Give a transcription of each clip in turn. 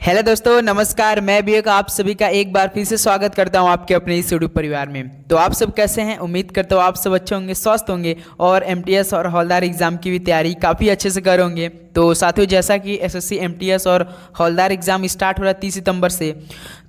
Hello दोस्तों, नमस्कार। मैं विवेक आप सभी का एक बार फिर से स्वागत करता हूं आपके अपने इस यूट्यूब परिवार में। तो आप सब कैसे हैं? उम्मीद करता हूं आप सब अच्छे होंगे, स्वस्थ होंगे और एमटीएस और हवलदार एग्जाम की भी तैयारी काफ़ी अच्छे से कर होंगे। तो साथियों, जैसा कि एसएससी एमटीएस और हवलदार एग्जाम स्टार्ट हो रहा है 30 सितंबर से,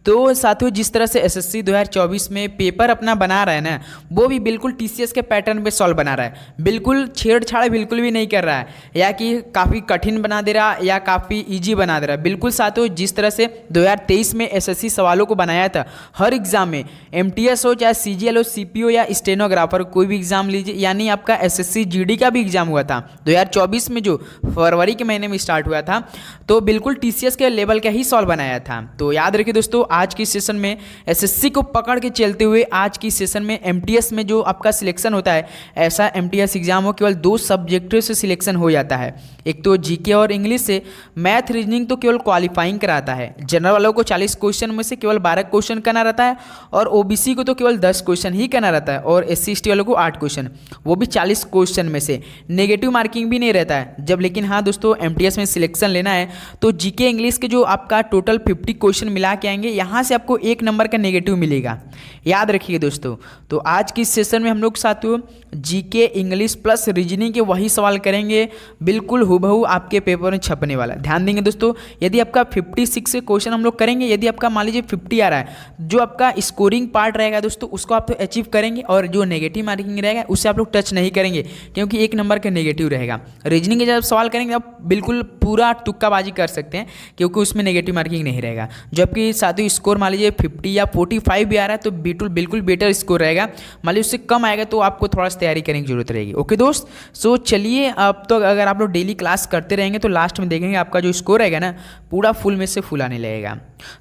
तो साथियों जिस तरह से एसएससी 2024 में पेपर अपना बना रहा है ना, वो भी बिल्कुल टीसीएस के पैटर्न पे सॉल्व बना रहा है। बिल्कुल छेड़छाड़ बिल्कुल भी नहीं कर रहा है, या कि काफ़ी कठिन बना दे रहा या काफ़ी इजी बना दे रहा है। बिल्कुल साथियों, जिस तरह से 2023 में एसएससी सवालों को बनाया था हर एग्जाम में, एमटीएस हो चाहे सीजीएल हो, सीपीओ या स्टेनोग्राफर, कोई भी एग्जाम लीजिए, यानी आपका एसएससी जीडी का भी एग्जाम हुआ था 2024 में, जो फरवरी के महीने में स्टार्ट हुआ था, तो बिल्कुल टीसीएस के लेवल का ही सॉल्व बनाया था। तो याद रखिए दोस्तों, आज की सेशन में एसएससी को पकड़ के चलते हुए आज की सेशन में एमटीएस में जो आपका सिलेक्शन होता है, ऐसा एमटीएस एग्जाम हो केवल 2 सब्जेक्टों से सिलेक्शन हो जाता है। एक तो जीके और इंग्लिश से। मैथ रीजनिंग तो केवल क्वालिफाइंग कराता है। जनरल वालों को 40 क्वेश्चन में से केवल 12 क्वेश्चन करना रहता है, और ओबीसी को तो केवल 10 क्वेश्चन ही करना रहता है, और एससी एसटी वालों को 8 क्वेश्चन, वो भी 40 क्वेश्चन में से। नेगेटिव मार्किंग भी नहीं रहता है जब। लेकिन हाँ दोस्तों, एमटीएस में सिलेक्शन लेना है तो जीके इंग्लिश के जो आपका टोटल 50 क्वेश्चन मिला के आएंगे, यहाँ से आपको 1 नंबर का नेगेटिव मिलेगा। याद रखिए दोस्तों। तो आज की सेशन में हम लोग साथियों जीके इंग्लिश प्लस रीजनिंग के वही सवाल करेंगे, बिल्कुल हुबहू आपके पेपर में छपने वाला। ध्यान देंगे दोस्तों, यदि आपका 56 क्वेश्चन हम लोग करेंगे, यदि आपका मान लीजिए 50 आ रहा है, जो आपका स्कोरिंग पार्ट रहेगा दोस्तों उसको आप तो अचीव करेंगे, और जो नेगेटिव मार्किंग रहेगा उससे आप लोग टच नहीं करेंगे, क्योंकि 1 नंबर का नेगेटिव रहेगा। रीजनिंग के जब सवाल करेंगे आप बिल्कुल पूरा तुक्काबाजी कर सकते हैं, क्योंकि उसमें नेगेटिव मार्किंग नहीं रहेगा। जबकि साथियों स्कोर मान लीजिए 50 या 45 भी आ रहा है, तो बिल्कुल बेटर स्कोर रहेगा। मान लीजिए उससे कम आएगा तो आपको थोड़ा सा तैयारी करने की जरूरत रहेगी। ओके दोस्त, सो चलिए, अब तो अगर आप लोग डेली क्लास करते रहेंगे तो लास्ट में देखेंगे आपका जो स्कोर रहेगा ना, पूरा फुल में से फुल आने लगेगा।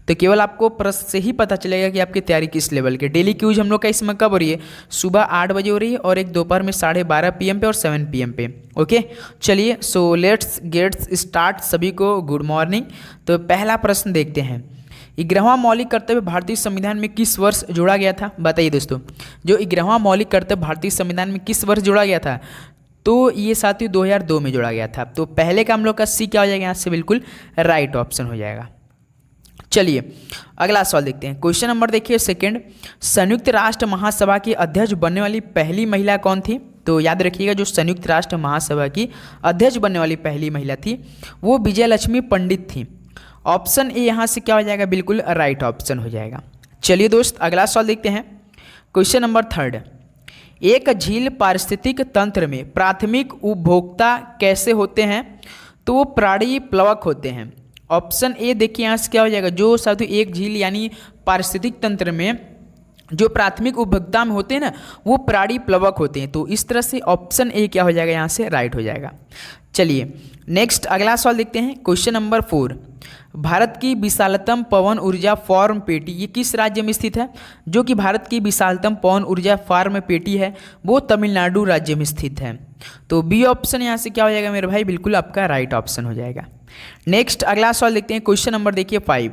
तो केवल आपको प्रश्न से ही पता चलेगा कि आपकी तैयारी किस लेवल की। डेली क्यूज हम लोग का इसमें कब हो रही है? सुबह 8 बजे हो रही है, और एक दोपहर में 12:30 PM पे और 7 PM पे। ओके चलिए, सो लेट्स गेट स्टार्ट। सभी को गुड मॉर्निंग। तो पहला प्रश्न देखते हैं, 11वां मौलिक कर्तव्य भारतीय संविधान में किस वर्ष जोड़ा गया था? बताइए दोस्तों, जो 11वां मौलिक कर्तव्य भारतीय संविधान में किस वर्ष जोड़ा गया था? तो ये साथियों 2002 में जोड़ा गया था। तो पहले का हम लोग का सी क्या हो जाएगा? यहाँ से बिल्कुल राइट ऑप्शन हो जाएगा। चलिए अगला सवाल देखते हैं। क्वेश्चन नंबर देखिए सेकंड, संयुक्त राष्ट्र महासभा की अध्यक्ष बनने वाली पहली महिला कौन थी? तो याद रखिएगा, जो संयुक्त राष्ट्र महासभा की अध्यक्ष बनने वाली पहली महिला थी वो विजय लक्ष्मी पंडित थी। ऑप्शन ए यहाँ से क्या हो जाएगा? बिल्कुल राइट ऑप्शन हो जाएगा। चलिए दोस्त अगला सवाल देखते हैं। क्वेश्चन नंबर थर्ड, एक झील पारिस्थितिक तंत्र में प्राथमिक उपभोक्ता कैसे होते हैं? तो वो प्राणी प्लवक होते हैं। ऑप्शन ए देखिए यहाँ से क्या हो जाएगा, जो साथियों एक झील यानी पारिस्थितिक तंत्र में जो प्राथमिक उपभोक्ता में होते हैं ना, वो प्राणी प्लवक होते हैं। तो इस तरह से ऑप्शन ए क्या हो जाएगा? यहाँ से राइट हो जाएगा। चलिए नेक्स्ट अगला सवाल देखते हैं। क्वेश्चन नंबर 4, भारत की विशालतम पवन ऊर्जा फार्म पेटी ये किस राज्य में स्थित है? जो कि भारत की विशालतम पवन ऊर्जा फार्म पेटी है वो तमिलनाडु राज्य में स्थित है। तो बी ऑप्शन यहाँ से क्या हो जाएगा मेरे भाई? बिल्कुल आपका राइट ऑप्शन हो जाएगा। नेक्स्ट अगला सवाल देखते हैं। क्वेश्चन नंबर देखिए 5,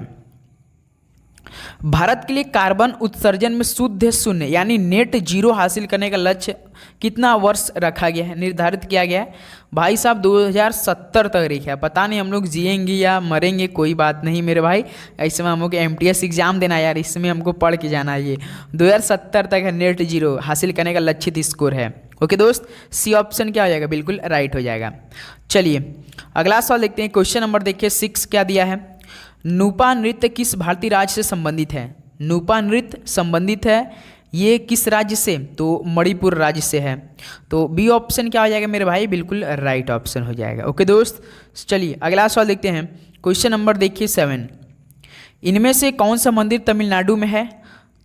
भारत के लिए कार्बन उत्सर्जन में शुद्ध शून्य यानी नेट जीरो हासिल करने का लक्ष्य कितना वर्ष रखा गया है, निर्धारित किया गया है? भाई साहब 2070 तक रखा है। पता नहीं हम लोग जिएंगे या मरेंगे, कोई बात नहीं मेरे भाई। ऐसे में हम लोग एमटीएस एग्जाम देना यार, इसमें हमको पढ़ के जाना है। ये 2070 तक है नेट जीरो हासिल करने का लक्षित स्कोर है। ओके दोस्त, सी ऑप्शन क्या हो जाएगा? बिल्कुल राइट हो जाएगा। चलिए अगला सवाल देखते हैं। क्वेश्चन नंबर देखिए 6 क्या दिया है, नूपा नृत्य किस भारतीय राज्य से संबंधित है? नूपा नृत्य संबंधित है ये किस राज्य से? तो मणिपुर राज्य से है। तो बी ऑप्शन क्या हो जाएगा मेरे भाई? बिल्कुल राइट ऑप्शन हो जाएगा। ओके दोस्त, चलिए अगला सवाल देखते हैं। क्वेश्चन नंबर देखिए 7, इनमें से कौन सा मंदिर तमिलनाडु में है?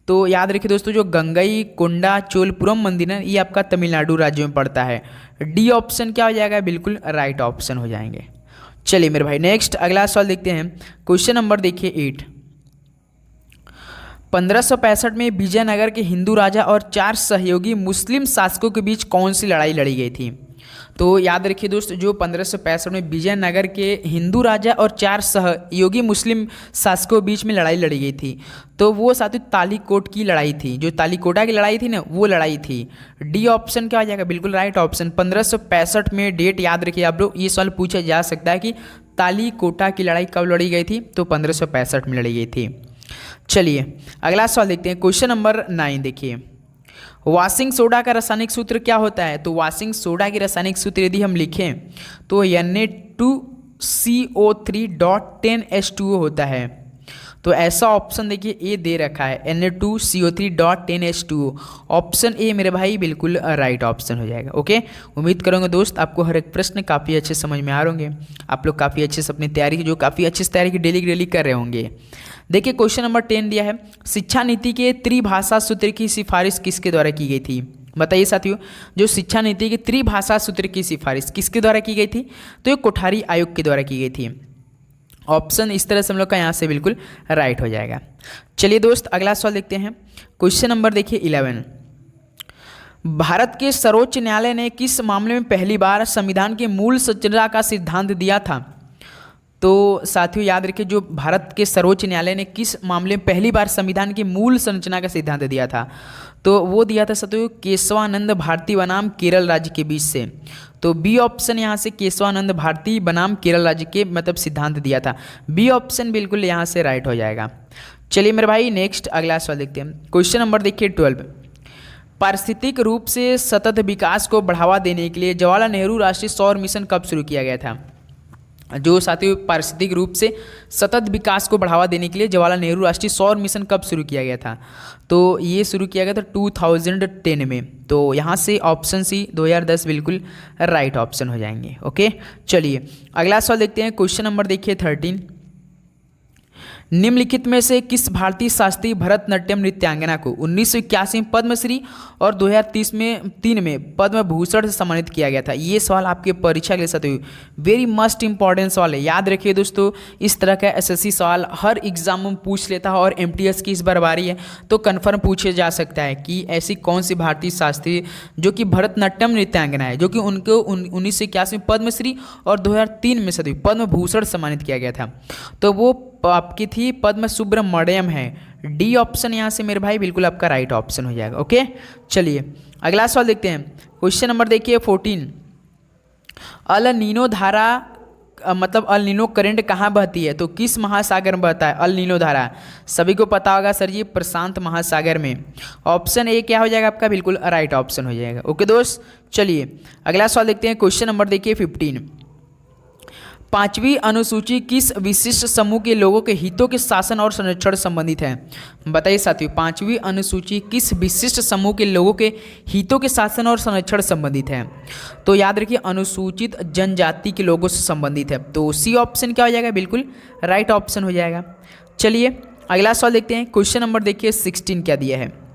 तो याद रखिए दोस्तों, जो गंगई कोंडा चोलपुरम मंदिर है ये आपका तमिलनाडु राज्य में पड़ता है। डी ऑप्शन क्या हो जाएगा? बिल्कुल राइट ऑप्शन हो जाएंगे। चलिए मेरे भाई नेक्स्ट अगला सवाल देखते हैं। क्वेश्चन नंबर देखिए 8, 1565 में विजयनगर के हिंदू राजा और 4 सहयोगी मुस्लिम शासकों के बीच कौन सी लड़ाई लड़ी गई थी? तो याद रखिए दोस्त, जो 1565 में विजयनगर के हिंदू राजा और 4 सहयोगी मुस्लिम शासकों के बीच में लड़ाई लड़ी गई थी, तो वो साथियों तालीकोट की लड़ाई थी। जो तालीकोटा की लड़ाई थी ना, वो लड़ाई थी। डी ऑप्शन क्या हो जाएगा? बिल्कुल राइट ऑप्शन। 1565 में डेट याद रखिए आप लोग, ये सवाल पूछा जा सकता है कि ताली कोटा की लड़ाई कब लड़ी गई थी? तो 1565 में लड़ी गई थी। चलिए अगला सवाल देखते हैं, क्वेश्चन नंबर 9 देखिए, वॉशिंग सोडा का रासायनिक सूत्र क्या होता है? तो वॉशिंग सोडा की रासायनिक सूत्र यदि हम लिखें तो Na2CO3.10H2O होता है। तो ऐसा ऑप्शन देखिए ए दे रखा है, Na2CO3.10H2O। ऑप्शन ए मेरे भाई बिल्कुल राइट ऑप्शन हो जाएगा। ओके, उम्मीद करूँगा दोस्त आपको हर एक प्रश्न काफ़ी अच्छे समझ में आ रहे होंगे। आप लोग काफ़ी अच्छे से अपनी तैयारी जो काफ़ी अच्छे से तैयारी की डेली कर रहे होंगे। देखिए क्वेश्चन नंबर 10 दिया है, शिक्षा नीति के त्रिभाषा सूत्र की सिफारिश किसके द्वारा की गई थी? बताइए साथियों, जो शिक्षा नीति के त्रिभाषा सूत्र की सिफारिश किसके द्वारा की गई थी? तो ये कोठारी आयोग के द्वारा की गई थी। ऑप्शन इस तरह से हम लोग का यहाँ से बिल्कुल राइट हो जाएगा। चलिए दोस्त अगला सवाल देखते हैं, क्वेश्चन नंबर देखिए 11, भारत के सर्वोच्च न्यायालय ने किस मामले में पहली बार संविधान के मूल संरचना का सिद्धांत दिया था? तो साथियों याद रखिए, जो भारत के सर्वोच्च न्यायालय ने किस मामले में पहली बार संविधान की मूल संरचना का सिद्धांत दिया था? तो वो दिया था साथियों केशवानंद भारती बनाम केरल राज्य के बीच से। तो बी ऑप्शन यहाँ से केशवानंद भारती बनाम केरल राज्य के मतलब सिद्धांत दिया था। बी ऑप्शन बिल्कुल यहाँ से राइट हो जाएगा। चलिए मेरे भाई नेक्स्ट अगला सवाल देखते हैं, क्वेश्चन नंबर देखिए 12, पारिस्थितिक रूप से सतत विकास को बढ़ावा देने के लिए जवाहरलाल नेहरू राष्ट्रीय सौर मिशन कब शुरू किया गया था? जो साथियों पारिस्थितिक रूप से सतत विकास को बढ़ावा देने के लिए जवाहरलाल नेहरू राष्ट्रीय सौर मिशन कब शुरू किया गया था? तो ये शुरू किया गया था 2010 में। तो यहाँ से ऑप्शन सी 2010 बिल्कुल राइट ऑप्शन हो जाएंगे। ओके, चलिए अगला सवाल देखते हैं, क्वेश्चन नंबर देखिए 13, निम्नलिखित में से किस भारतीय शास्त्रीय भरतनाट्यम नृत्यांगना को 1981 में पद्मश्री और 2003 में पद्म भूषण से सम्मानित किया गया था? ये सवाल आपके परीक्षा के लिए साथियों वेरी मस्ट इंपॉर्टेंट सवाल है। याद रखिए दोस्तों, इस तरह का एसएससी सवाल हर एग्जाम में पूछ लेता है और एमटीएस की इस बार बारी है तो कन्फर्म पूछे जा सकता है कि ऐसी कौन सी भारतीय शास्त्रीय जो कि भरतनाट्यम नृत्यांगना है जो कि उनको 1981 में पद्मश्री और 2003 में साथियों पद्म भूषण सम्मानित किया गया था। तो वो आपकी थी पद्म सुब्रमण्यम है। डी ऑप्शन यहाँ से मेरे भाई बिल्कुल आपका राइट ऑप्शन हो जाएगा। ओके, चलिए अगला सवाल देखते हैं, क्वेश्चन नंबर देखिए 14, अल नीनो धारा मतलब अल नीनो करंट कहाँ बहती है? तो किस महासागर में बहता है अल नीनो धारा? सभी को पता होगा सर जी, प्रशांत महासागर में। ऑप्शन ए क्या हो जाएगा आपका? बिल्कुल राइट ऑप्शन हो जाएगा। ओके दोस्त, चलिए अगला सवाल देखते हैं, क्वेश्चन नंबर देखिए 15, पांचवी अनुसूची किस विशिष्ट समूह के लोगों के हितों के शासन और संरक्षण संबंधित है? बताइए साथियों, पांचवी अनुसूची किस विशिष्ट समूह के लोगों के हितों के शासन और संरक्षण संबंधित है? तो याद रखिए अनुसूचित जनजाति के लोगों से संबंधित है। तो सी ऑप्शन क्या हो जाएगा? बिल्कुल राइट ऑप्शन हो जाएगा। चलिए अगला सवाल देखते हैं, क्वेश्चन नंबर देखिए 16 क्या दिया है,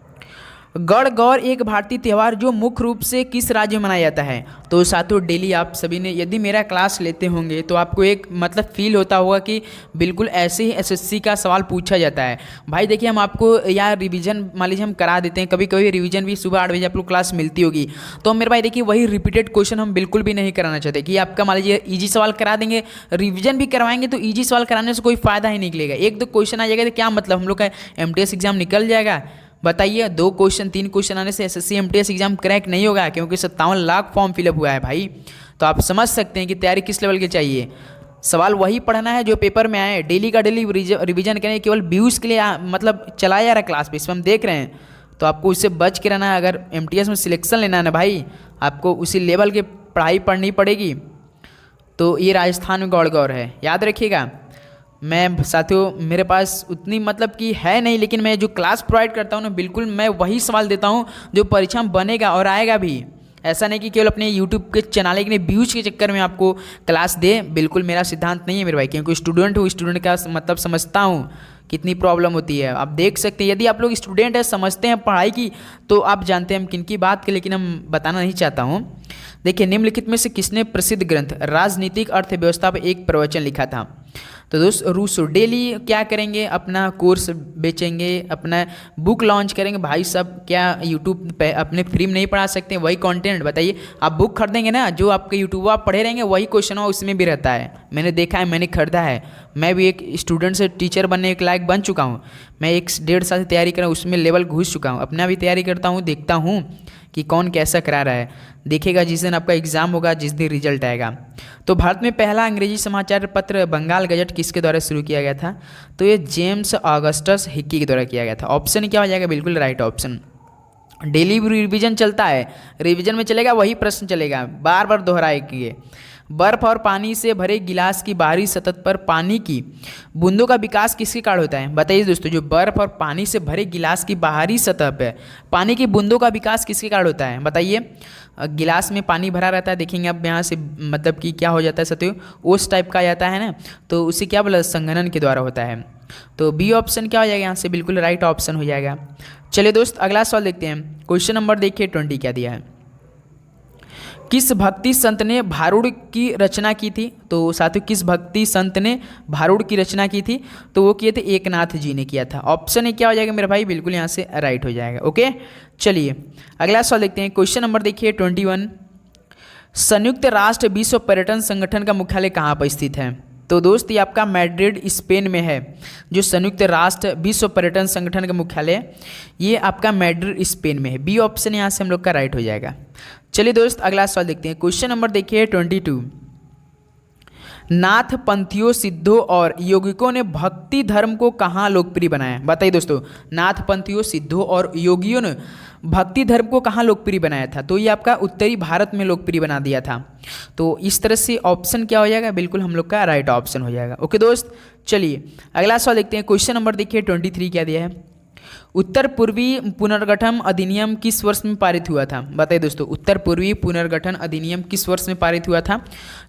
गणगौर एक भारतीय त्यौहार जो मुख्य रूप से किस राज्य में मनाया जाता है? तो साथियों डेली आप सभी ने यदि मेरा क्लास लेते होंगे तो आपको एक मतलब फील होता होगा कि बिल्कुल ऐसे ही एसएससी का सवाल पूछा जाता है। भाई देखिए हम आपको या रिवीजन मान लीजिए हम करा देते हैं, कभी कभी रिवीजन भी सुबह 8 बजे आप लोग क्लास मिलती होगी, तो मेरे भाई देखिए वही रिपीटेड क्वेश्चन हम बिल्कुल भी नहीं कराना चाहते कि आपका मान लीजिए ईजी सवाल करा देंगे, रिविजन भी करवाएंगे तो ईजी सवाल कराने से कोई फायदा ही निकलेगा। एक दो क्वेश्चन आ जाएगा तो क्या मतलब हम लोग का एमटीएस एग्जाम निकल जाएगा? बताइए, 2 क्वेश्चन 3 क्वेश्चन आने से एसएससी एमटीएस एग्जाम क्रैक नहीं होगा, क्योंकि 57 लाख फॉर्म फिलअप हुआ है भाई। तो आप समझ सकते हैं कि तैयारी किस लेवल की चाहिए। सवाल वही पढ़ना है जो पेपर में आए, डेली का डेली रिवीजन करें, केवल व्यूज़ के लिए मतलब चलाया जा रहा है क्लास पे, इसमें हम देख रहे हैं। तो आपको उससे बच के रहना है। अगर एमटीएस में सिलेक्शन लेना है ना भाई, आपको उसी लेवल की पढ़ाई पढ़नी पड़ेगी। तो ये राजस्थान में गौड़ है, याद रखिएगा। मैं साथियों मेरे पास उतनी मतलब कि है नहीं, लेकिन मैं जो क्लास प्रोवाइड करता हूँ ना बिल्कुल मैं वही सवाल देता हूँ जो परीक्षा में बनेगा और आएगा भी। ऐसा नहीं कि केवल अपने यूट्यूब के चैनल के व्यूज के चक्कर में आपको क्लास दे, बिल्कुल मेरा सिद्धांत नहीं है मेरे भाई, क्योंकि स्टूडेंट हूँ, स्टूडेंट का मतलब समझता हूँ कितनी प्रॉब्लम होती है। आप देख सकते हैं, यदि आप लोग स्टूडेंट हैं समझते हैं पढ़ाई की तो आप जानते हैं हम किन की बात की, लेकिन हम बताना नहीं चाहता हूँ। देखिए निम्नलिखित में से किसने प्रसिद्ध ग्रंथ राजनीतिक अर्थव्यवस्था पर एक प्रवचन लिखा था? तो दोस्त रूसो। डेली क्या करेंगे, अपना कोर्स बेचेंगे, अपना बुक लॉन्च करेंगे। भाई सब क्या यूट्यूब पे अपने फ्री में नहीं पढ़ा सकते? वही कंटेंट बताइए, आप बुक खरीदेंगे ना, जो आपके यूट्यूब आप पढ़े रहेंगे वही क्वेश्चन उसमें भी रहता है। मैंने देखा है, मैंने खरीदा है। मैं भी एक स्टूडेंट से टीचर बनने के लायक बन चुका हूँ। मैं 1-1.5 साल से तैयारी कर रहा हूँ, उसमें लेवल घुस चुका हूँ। अपना भी तैयारी करता हूँ, देखता हूँ कि कौन कैसा करा रहा है। देखिएगा जिस दिन आपका एग्ज़ाम होगा, जिस दिन रिजल्ट आएगा। तो भारत में पहला अंग्रेजी समाचार पत्र बंगाल गजट किसके द्वारा शुरू किया गया था? तो ये जेम्स ऑगस्टस हिक्की के द्वारा किया गया था। ऑप्शन क्या हो जाएगा? बिल्कुल राइट ऑप्शन। डेली रिवीजन चलता है, रिवीजन में चलेगा वही प्रश्न चलेगा, बार बार दोहराएंगे। बर्फ और पानी से भरे गिलास की बाहरी सतह पर पानी की बूंदों का विकास किसके कारण होता है? बताइए दोस्तों, जो बर्फ और पानी से भरे गिलास की बाहरी सतह पर पानी की बूंदों का विकास किसके कारण होता है? बताइए। गिलास में पानी भरा रहता है, देखेंगे अब यहाँ से, मतलब कि क्या हो जाता है सत्य, उस टाइप का आ जाता है ना, तो उसे क्या बोला, संघनन के द्वारा होता है। तो बी ऑप्शन क्या हो जाएगा यहाँ से? बिल्कुल राइट ऑप्शन हो जाएगा। चलिए दोस्त अगला सवाल देखते हैं। क्वेश्चन नंबर देखिए 20 क्या दिया है। किस भक्ति संत ने भारूड की रचना की थी? तो साथियों, किस भक्ति संत ने भारूड की रचना की थी? तो वो किए थे एकनाथ जी ने किया था। ऑप्शन ए क्या हो जाएगा मेरे भाई? बिल्कुल यहाँ से राइट हो जाएगा। ओके, चलिए अगला सवाल देखते हैं। क्वेश्चन नंबर देखिए 21। संयुक्त राष्ट्र विश्व पर्यटन संगठन का मुख्यालय कहाँ पर स्थित है? तो दोस्त ये आपका मैड्रिड स्पेन में है। जो संयुक्त राष्ट्र विश्व पर्यटन संगठन का मुख्यालय ये आपका मैड्रिड स्पेन में है। बी ऑप्शन यहाँ से हम लोग का राइट हो जाएगा। चलिए दोस्त अगला सवाल देखते हैं। क्वेश्चन नंबर देखिए 22। नाथ पंथियों, सिद्धों और योगिकों ने भक्ति धर्म को कहाँ लोकप्रिय बनाया? बताइए दोस्तों, नाथ पंथियों, सिद्धों और योगियों ने भक्ति धर्म को कहाँ लोकप्रिय बनाया था? तो ये आपका उत्तरी भारत में लोकप्रिय बना दिया था। तो इस तरह से ऑप्शन क्या हो जाएगा? बिल्कुल हम लोग का राइट ऑप्शन हो जाएगा। ओके दोस्त, चलिए अगला सवाल देखते हैं। क्वेश्चन नंबर देखिए 23 क्या दिया है। उत्तर पूर्वी पुनर्गठन अधिनियम किस वर्ष में पारित हुआ था? बताइए दोस्तों, उत्तर पूर्वी पुनर्गठन अधिनियम किस वर्ष में पारित हुआ था?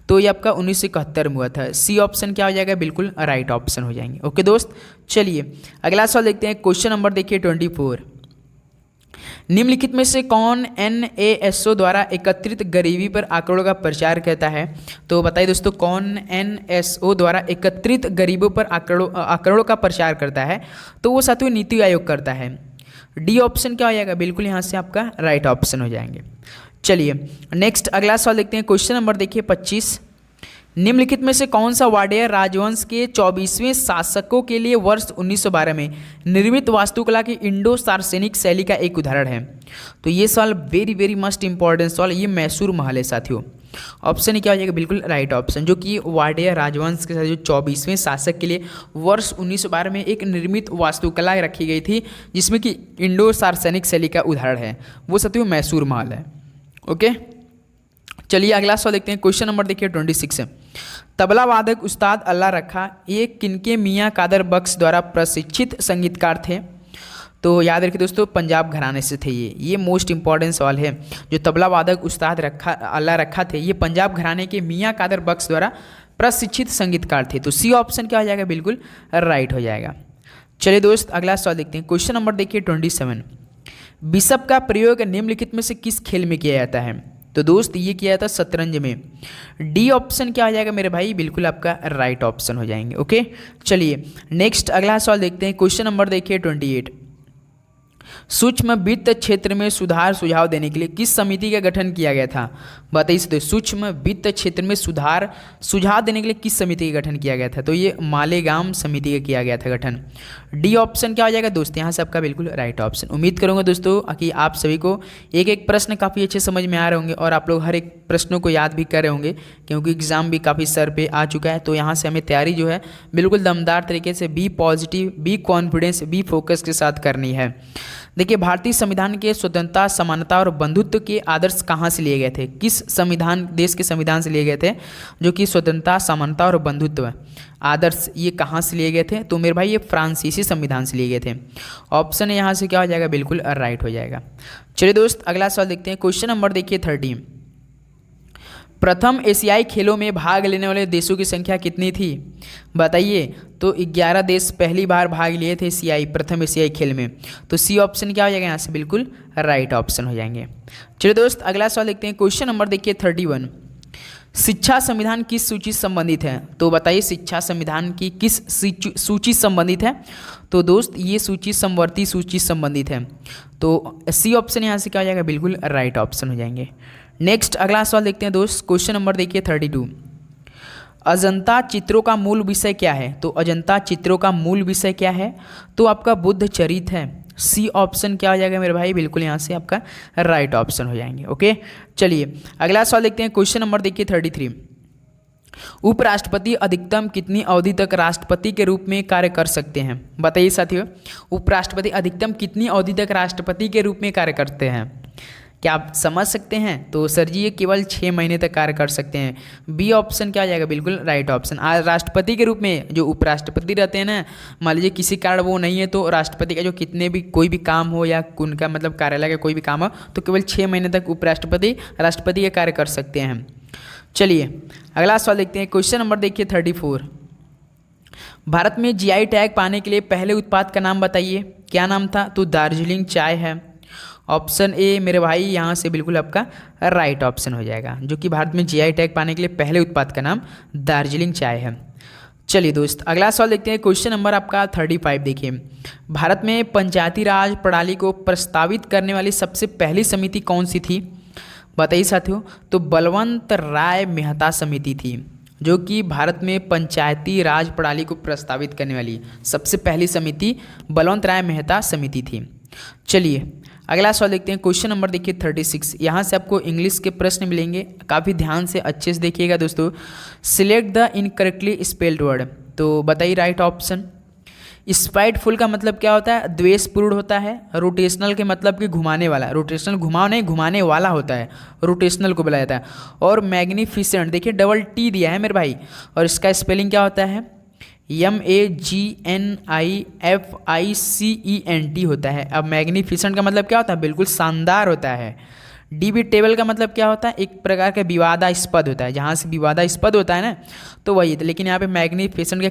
तो ये आपका 1971 में हुआ था। सी ऑप्शन क्या हो जाएगा? बिल्कुल राइट ऑप्शन हो जाएंगे। ओके दोस्त, चलिए अगला सवाल देखते हैं। क्वेश्चन नंबर देखिए 24। निम्नलिखित में से कौन NASO द्वारा एकत्रित गरीबी पर आंकड़ों का प्रचार करता है? तो बताइए दोस्तों, कौन NSO द्वारा एकत्रित गरीबों पर आंकड़ों का प्रचार करता है? तो वो साथियों नीति आयोग करता है। डी ऑप्शन क्या हो जाएगा? बिल्कुल यहाँ से आपका राइट ऑप्शन हो जाएंगे। चलिए नेक्स्ट अगला सवाल देखते हैं। क्वेश्चन नंबर देखिए 25। निम्नलिखित में से कौन सा वाडेयर राजवंश के 24वें शासकों के लिए वर्ष 1912 में निर्मित वास्तुकला की इंडो सार्सेनिक शैली का एक उदाहरण है? तो ये सवाल वेरी मस्ट इंपॉर्टेंट सवाल, ये मैसूर महल है साथियों। ऑप्शन क्या हो जाएगा? बिल्कुल राइट ऑप्शन, जो कि वाडेयर राजवंश के साथ जो 24वें शासक के लिए वर्ष 1912 में एक निर्मित वास्तुकला रखी गई थी, जिसमें कि इंडो सार्सेनिक शैली का उदाहरण है, वो साथियों मैसूर महल है। ओके, चलिए अगला सवाल देखते हैं। क्वेश्चन नंबर देखिए 26 है। तबला वादक उस्ताद अल्लाह रखा ये किनके मियाँ कादर बख्श द्वारा प्रशिक्षित संगीतकार थे? तो याद रखिए दोस्तों, पंजाब घराने से थे ये मोस्ट इंपॉर्टेंट सवाल है। जो तबला वादक उस्ताद अल्लाह रखा थे, ये पंजाब घराने के मियाँ कादर बख्श द्वारा प्रशिक्षित संगीतकार थे। तो सी ऑप्शन क्या हो जाएगा? बिल्कुल राइट हो जाएगा। चलिए दोस्त अगला सवाल देखते हैं। क्वेश्चन नंबर देखिए 27। बिशप का प्रयोग निम्नलिखित में से किस खेल में किया जाता है? तो दोस्त ये किया था शतरंज में। डी ऑप्शन क्या हो जाएगा मेरे भाई? बिल्कुल आपका राइट ऑप्शन हो जाएंगे। ओके, चलिए नेक्स्ट अगला सवाल देखते हैं। क्वेश्चन नंबर देखिए 28। सूक्ष्म वित्त क्षेत्र में सुधार सुझाव देने के लिए किस समिति का गठन किया गया था? बताइए, सूक्ष्म वित्त क्षेत्र में सुधार सुझाव देने के लिए किस समिति का गठन किया गया था? तो ये मालेगाम समिति का किया गया था गठन। डी ऑप्शन क्या हो जाएगा दोस्त? यहाँ से आपका बिल्कुल राइट ऑप्शन। उम्मीद करूँगा दोस्तों कि आप सभी को एक एक प्रश्न काफ़ी अच्छे समझ में आ रहे होंगे और आप लोग हर एक प्रश्नों को याद भी कर रहे होंगे, क्योंकि एग्जाम भी काफ़ी सर पे आ चुका है। तो यहाँ से हमें तैयारी जो है बिल्कुल दमदार तरीके से, be positive, be confidence, be focus के साथ करनी है। देखिए, भारतीय संविधान के स्वतंत्रता, समानता और बंधुत्व के आदर्श कहाँ से लिए गए थे? किस संविधान, देश के संविधान से लिए गए थे? जो कि स्वतंत्रता, समानता और बंधुत्व आदर्श, ये कहाँ से लिए गए थे? तो मेरे भाई ये फ्रांसीसी संविधान से लिए गए थे। ऑप्शन यहाँ से क्या हो जाएगा? बिल्कुल राइट हो जाएगा। चलिए दोस्त अगला सवाल देखते हैं। क्वेश्चन नंबर देखिए 30। प्रथम एशियाई खेलों में भाग लेने वाले देशों की संख्या कितनी थी? बताइए। तो 11 देश पहली बार भाग लिए थे प्रथम एशियाई खेल में। तो सी ऑप्शन क्या हो जाएगा यहाँ से? बिल्कुल राइट ऑप्शन हो जाएंगे। चलिए दोस्त अगला सवाल देखते हैं। क्वेश्चन नंबर देखिए 31। शिक्षा संविधान किस सूची से संबंधित है? तो बताइए, शिक्षा संविधान की किस सूची संबंधित है? तो दोस्त ये सूची समवर्ती सूची संबंधित है। तो सी ऑप्शन यहाँ से क्या हो जाएगा? बिल्कुल राइट ऑप्शन हो जाएंगे। नेक्स्ट अगला सवाल देखते हैं दोस्त। क्वेश्चन नंबर देखिए 32। अजंता चित्रों का मूल विषय क्या है? तो अजंता चित्रों का मूल विषय क्या है? तो आपका बुद्ध चरित है। सी ऑप्शन क्या हो जाएगा मेरे भाई? बिल्कुल यहाँ से आपका राइट ऑप्शन हो जाएंगे। ओके, चलिए अगला सवाल देखते हैं। क्वेश्चन नंबर देखिए 33। उपराष्ट्रपति अधिकतम कितनी अवधि तक राष्ट्रपति के रूप में कार्य कर सकते हैं? बताइए साथियों, उपराष्ट्रपति अधिकतम कितनी अवधि तक राष्ट्रपति के रूप में कार्य करते हैं? क्या आप समझ सकते हैं? तो सर जी ये केवल 6 महीने तक कार्य कर सकते हैं। बी ऑप्शन क्या आ जाएगा? बिल्कुल राइट ऑप्शन। राष्ट्रपति के रूप में जो उपराष्ट्रपति रहते हैं ना, मान लीजिए किसी कारण वो नहीं है तो राष्ट्रपति का जो कितने भी कोई भी काम हो या उनका मतलब कार्यालय का कोई भी काम हो तो केवल 6 महीने तक उपराष्ट्रपति राष्ट्रपति के कार्य कर सकते हैं। चलिए अगला सवाल देखते हैं। क्वेश्चन नंबर देखिए 34। भारत में जीआई टैग पाने के लिए पहले उत्पाद का नाम बताइए। क्या नाम था? तो दार्जिलिंग चाय है। ऑप्शन ए मेरे भाई यहाँ से बिल्कुल आपका राइट ऑप्शन हो जाएगा, जो कि भारत में जीआई टैग पाने के लिए पहले उत्पाद का नाम दार्जिलिंग चाय है। चलिए दोस्त अगला सवाल देखते हैं। क्वेश्चन नंबर आपका 35 देखिए। भारत में पंचायती राज प्रणाली को प्रस्तावित करने वाली सबसे पहली समिति कौन सी थी? बताइए साथियों। तो बलवंत राय मेहता समिति थी, जो कि भारत में पंचायती राज प्रणाली को प्रस्तावित करने वाली सबसे पहली समिति बलवंत राय मेहता समिति थी। चलिए अगला सवाल देखते हैं। क्वेश्चन नंबर देखिए 36। यहाँ से आपको इंग्लिश के प्रश्न मिलेंगे, काफ़ी ध्यान से अच्छे से देखिएगा दोस्तों। Select the incorrectly spelled word. तो बताइए राइट ऑप्शन। स्पाइटफुल का मतलब क्या होता है? द्वेषपूर्ण होता है। रोटेशनल के मतलब कि घुमाने वाला, रोटेशनल घुमाव नहीं घुमाने वाला होता है, रोटेशनल को बोला जाता है। और मैग्निफिसेंट देखिए डबल टी दिया है मेरे भाई, और इसका स्पेलिंग क्या होता है? MAGNIFICENT होता है। अब मैग्निफिसेंट का मतलब क्या होता है? बिल्कुल शानदार होता है। डिबेटेबल का मतलब क्या होता है? एक प्रकार का विवादास्पद होता है, जहाँ से विवादास्पद होता है ना तो वही। लेकिन यहाँ पे मैग्निफिसेंट के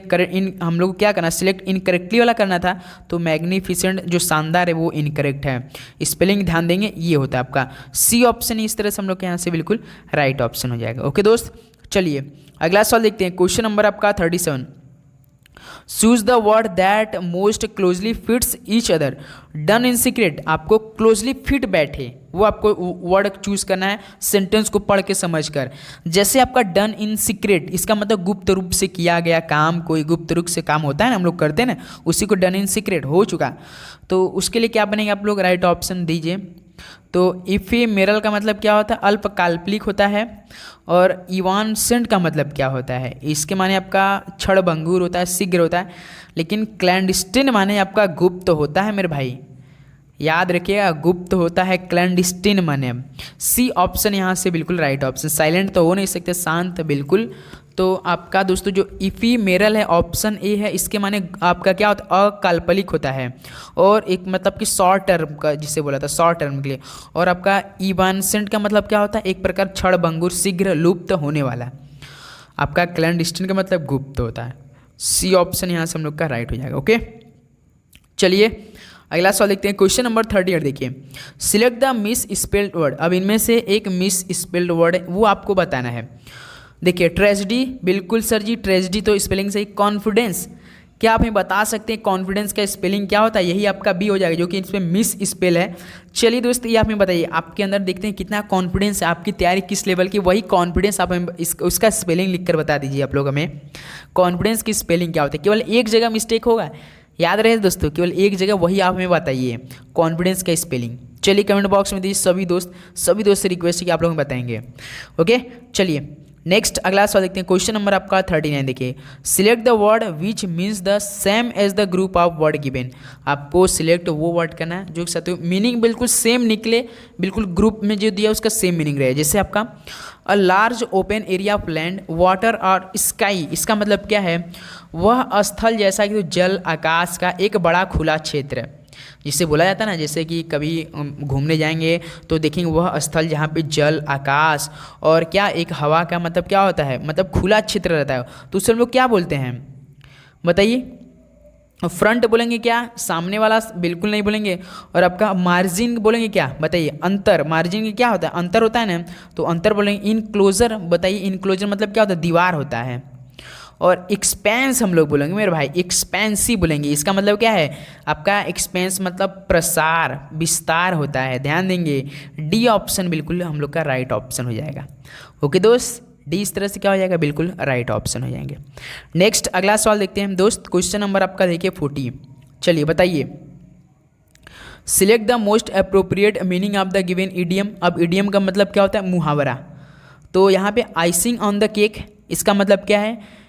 हम लोग को क्या करना, सिलेक्ट इनकरेक्टली वाला करना था, तो मैग्निफिसेंट जो शानदार है वो इनकरेक्ट है। स्पेलिंग ध्यान देंगे, ये होता है आपका सी ऑप्शन। इस तरह से हम लोग के यहाँ से बिल्कुल राइट ऑप्शन हो जाएगा। ओके दोस्त, चलिए अगला सवाल देखते हैं। क्वेश्चन नंबर आपका 37। Choose the word that most closely fits each other. Done in secret, आपको क्लोजली फिट बैठे वो आपको वर्ड चूज करना है सेंटेंस को पढ़ के समझकर। जैसे आपका डन इन सीक्रेट, इसका मतलब गुप्त रूप से किया गया काम, कोई गुप्त रूप से काम होता है ना हम लोग करते हैं ना, उसी को डन इन सीक्रेट हो चुका। तो उसके लिए क्या बनेगा? आप लोग राइट ऑप्शन दीजिए। तो इफेमेरल का मतलब क्या होता है? अल्पकाल्पनिक होता है। और इवानसेंट का मतलब क्या होता है? इसके माने आपका क्षणभंगुर होता है, शीघ्र होता है। लेकिन क्लैंडस्टिन माने आपका गुप्त होता है मेरे भाई, याद रखिएगा, गुप्त होता है क्लैंडस्टिन माने। सी ऑप्शन यहाँ से बिल्कुल राइट ऑप्शन। साइलेंट तो हो नहीं सकते, शांत बिल्कुल। तो आपका दोस्तों जो इफीमेरल है ऑप्शन ए है, इसके माने आपका क्या होता है? अकाल्पनिक होता है, और एक मतलब कि शॉर्ट टर्म का जिसे बोला था, शॉर्ट टर्म के लिए। और आपका इवानसेंट का मतलब क्या होता है? एक प्रकार क्षणभंगुर, शीघ्र, लुप्त होने वाला। आपका क्लैंडस्टिन का मतलब गुप्त होता है। सी ऑप्शन यहाँ से हम लोग का राइट हो जाएगा। ओके, चलिए अगला सवाल देखते हैं। क्वेश्चन नंबर 38 देखिए। Select the miss spelled word. अब इनमें से एक मिस स्पेल्ड वर्ड है, वो आपको बताना है। देखिए ट्रेजेडी, बिल्कुल सर जी, ट्रेजेडी तो स्पेलिंग सही। कॉन्फिडेंस, क्या आप हमें बता सकते हैं कॉन्फिडेंस का स्पेलिंग क्या होता है? यही आपका बी हो जाएगा, जो कि इसमें मिस स्पेल है। चलिए दोस्त ये आप हमें बताइए, आपके अंदर देखते हैं कितना कॉन्फिडेंस है, आपकी तैयारी किस लेवल की, वही कॉन्फिडेंस आप हमें उसका स्पेलिंग लिख कर बता दीजिए आप लोग हमें। कॉन्फिडेंस की स्पेलिंग क्या होता है? केवल एक जगह मिस्टेक होगा, याद रहे दोस्तों, केवल एक जगह, वही आप हमें बताइए कॉन्फिडेंस का स्पेलिंग। चलिए कमेंट बॉक्स में दीजिए, सभी दोस्त से रिक्वेस्ट है कि आप लोग बताएंगे। ओके, चलिए नेक्स्ट अगला सवाल देखते हैं। क्वेश्चन नंबर आपका 39 देखिए। Select the word which means the same as the group of word given. आपको सिलेक्ट वो वर्ड करना है जो साथियों मीनिंग बिल्कुल सेम निकले, बिल्कुल ग्रुप में जो दिया उसका सेम मीनिंग रहे। जैसे आपका a large open area of land, water और स्काई, इसका मतलब क्या है? वह स्थल जैसा कि जल, आकाश का एक बड़ा खुला क्षेत्र, जिससे बोला जाता है ना, जैसे कि कभी घूमने जाएंगे तो देखेंगे वह स्थल जहाँ पे जल, आकाश और क्या एक हवा का मतलब क्या होता है? मतलब खुला क्षेत्र रहता है। तो उससे हम लोग क्या बोलते हैं बताइए? फ्रंट बोलेंगे क्या? सामने वाला बिल्कुल नहीं बोलेंगे। और आपका मार्जिन बोलेंगे क्या? बताइए। अंतर, मार्जिन क्या होता है? अंतर होता है ना, तो अंतर बोलेंगे। इनक्लोजर, बताइए इनक्लोजर मतलब क्या होता है? दीवार होता है। और एक्सपेंस हम लोग बोलेंगे मेरे भाई, एक्सपेंसिव बोलेंगे। इसका मतलब क्या है? आपका एक्सपेंस मतलब प्रसार, विस्तार होता है, ध्यान देंगे। डी ऑप्शन बिल्कुल हम लोग का राइट ऑप्शन हो जाएगा। ओके दोस्त, डी इस तरह से क्या हो जाएगा, बिल्कुल राइट ऑप्शन हो जाएंगे। नेक्स्ट अगला सवाल देखते हैं दोस्त, क्वेश्चन नंबर आपका देखिए 40। चलिए बताइए, select the most appropriate meaning of the given idiom. अब इडियम का मतलब क्या होता है, मुहावरा। तो यहाँ पे आइसिंग ऑन द केक, इसका मतलब क्या है,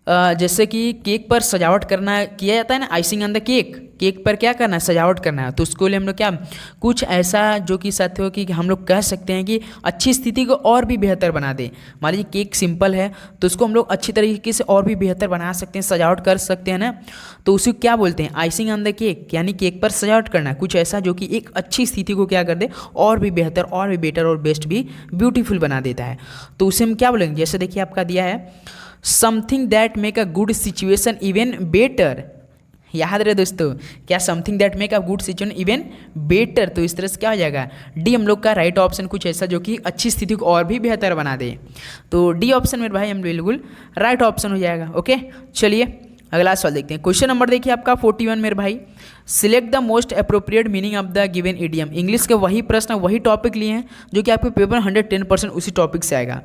जैसे कि केक पर सजावट करना किया जाता है ना, icing on the cake, cake पर क्या करना है, सजावट करना है। तो उसको लिए हम लोग क्या कुछ ऐसा जो कि साथियों कि हम लोग कह सकते हैं कि अच्छी स्थिति को और भी बेहतर बना दे। मान लीजिए केक सिंपल है तो उसको हम लोग अच्छी तरीके से और भी बेहतर बना सकते हैं, सजावट कर सकते हैं ना। तो उसे क्या बोलते हैं, आइसिंग ऑन द केक, यानी केक पर सजावट करना, कुछ ऐसा जो कि एक अच्छी स्थिति को क्या कर दे, और भी बेहतर, और भी बेटर और बेस्ट भी ब्यूटीफुल बना देता है। तो उसे हम क्या बोलेंगे, जैसे देखिए आपका दिया है something that make a good situation even better. याद रहे दोस्तों, क्या something that make a good situation even better. तो इस तरह से क्या हो जाएगा, डी हम लोग का राइट ऑप्शन, कुछ ऐसा जो कि अच्छी स्थिति को और भी बेहतर बना दे। तो डी ऑप्शन मेरे भाई हम बिल्कुल राइट ऑप्शन हो जाएगा। ओके, चलिए अगला सवाल देखते हैं। क्वेश्चन नंबर देखिए आपका 41 मेरे भाई, select the most appropriate meaning of the given idiom. English के वही प्रश्न, वही टॉपिक लिए हैं जो कि आपके पेपर 110% उसी टॉपिक से आएगा।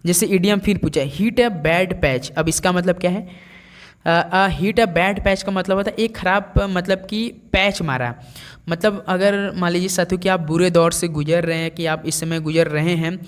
जैसे इडियम फिर पूछा है, हीट अ बैड पैच। अब इसका मतलब क्या है, हीट अ बैड पैच का मतलब होता है एक खराब, मतलब कि पैच मारा। मतलब अगर मान लीजिए साथियों कि आप बुरे दौर से गुजर रहे हैं, कि आप इस समय गुजर रहे हैं,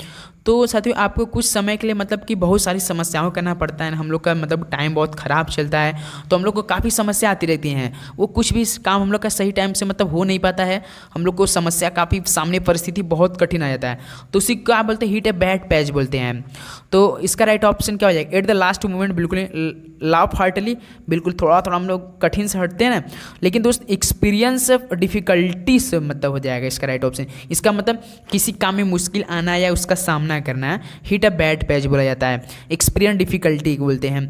तो साथियों आपको कुछ समय के लिए मतलब कि बहुत सारी समस्याओं करना पड़ता है। हम लोग का मतलब टाइम बहुत ख़राब चलता है, तो हम लोग को काफ़ी समस्या आती रहती हैं। वो कुछ भी काम हम लोग का सही टाइम से मतलब हो नहीं पाता है, हम लोग को समस्या काफ़ी सामने, परिस्थिति बहुत कठिन आ जाता है। तो उसी को क्या बोलते हैं, हीट ए बैड पैच बोलते हैं। तो इसका राइट ऑप्शन क्या हो जाएगा, एट द लास्ट मोमेंट, बिल्कुल लाफ हार्टली, बिल्कुल थोड़ा थोड़ा हम लोग कठिन से हटते हैं ना, लेकिन दोस्त एक्सपीरियंस ऑफ डिफिकल्टी से मतलब हो जाएगा इसका राइट ऑप्शन। इसका मतलब किसी काम में मुश्किल आना या उसका सामना करना है, हिट अ बैड पैच बोला जाता है, एक्सपीरियंस डिफिकल्टी बोलते हैं।